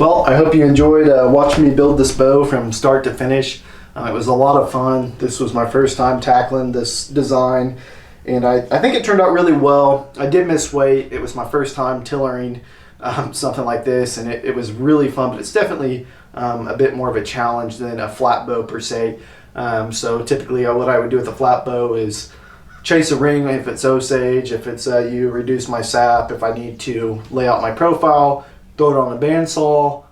Well, I hope you enjoyed watching me build this bow from start to finish. It was a lot of fun. This was my first time tackling this design, and I think it turned out really well. I did miss weight. It was my first time tillering something like this, and it was really fun, but it's definitely a bit more of a challenge than a flat bow per se. So typically what I would do with a flat bow is chase a ring if it's Osage, if it's yew, reduce my sap, if I need to lay out my profile, throw it on a bandsaw,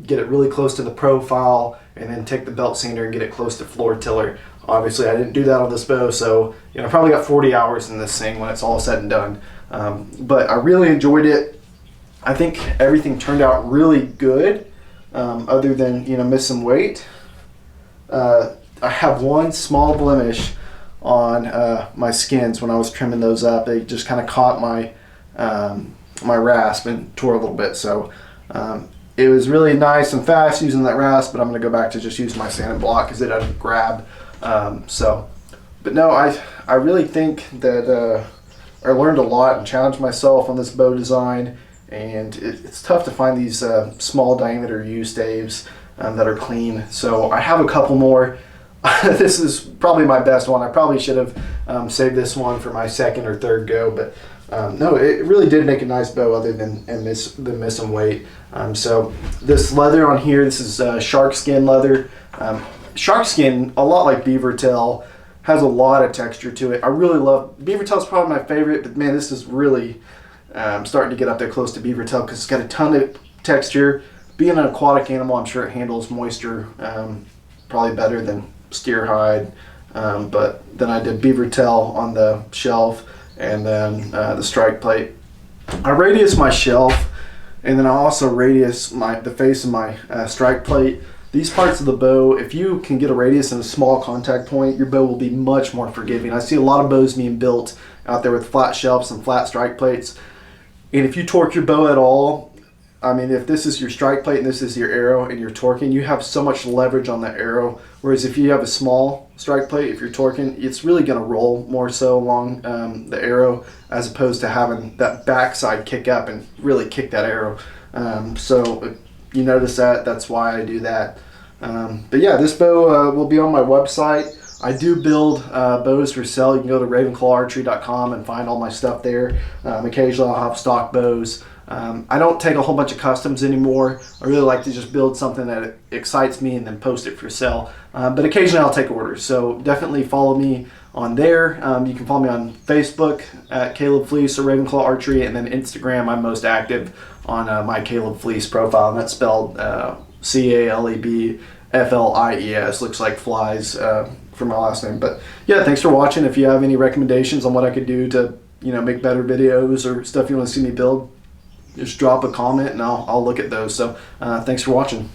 get it really close to the profile, and then take the belt sander and get it close to floor tiller. Obviously I didn't do that on this bow, so I probably got 40 hours in this thing when it's all said and done. But I really enjoyed it. I think everything turned out really good, other than missing weight. I have one small blemish on my skins when I was trimming those up. They just kind of caught my my rasp and tore a little bit. So it was really nice and fast using that rasp, but I'm going to go back to just use my sanding block because it doesn't grab. But no, I really think that I learned a lot and challenged myself on this bow design. And it's tough to find these small diameter yew staves that are clean. So I have a couple more. This is probably my best one. I probably should have saved this one for my second or third go, but no, it really did make a nice bow other than missing weight. So this leather on here, this is shark skin leather. Shark skin, a lot like beaver tail, has a lot of texture to it. I really love, beaver tail is probably my favorite, but man, this is really starting to get up there close to beaver tail because it's got a ton of texture. Being an aquatic animal, I'm sure it handles moisture probably better than steer hide. But then I did beaver tail on the shelf, and then the strike plate. I radius my shelf, and then I also radius the face of my strike plate. These parts of the bow, if you can get a radius and a small contact point, your bow will be much more forgiving. I see a lot of bows being built out there with flat shelves and flat strike plates. And if you torque your bow at all, I mean, if this is your strike plate and this is your arrow and you're torquing, you have so much leverage on the arrow. Whereas if you have a small strike plate, if you're torquing, it's really going to roll more so along the arrow, as opposed to having that backside kick up and really kick that arrow. So you notice that's why I do that. But yeah, this bow will be on my website. I do build bows for sale. You can go to ravenclawarchery.com and find all my stuff there. Occasionally I'll have stock bows. I don't take a whole bunch of customs anymore. I really like to just build something that excites me and then post it for sale. But occasionally I'll take orders. So definitely follow me on there. You can follow me on Facebook at Caleb Fleece or Ravenclaw Archery, and then Instagram I'm most active on my Caleb Fleece profile, and that's spelled CALEBFLIES. Looks like flies for my last name. But yeah, thanks for watching. If you have any recommendations on what I could do to make better videos or stuff you want to see me build, just drop a comment and I'll look at those. So thanks for watching.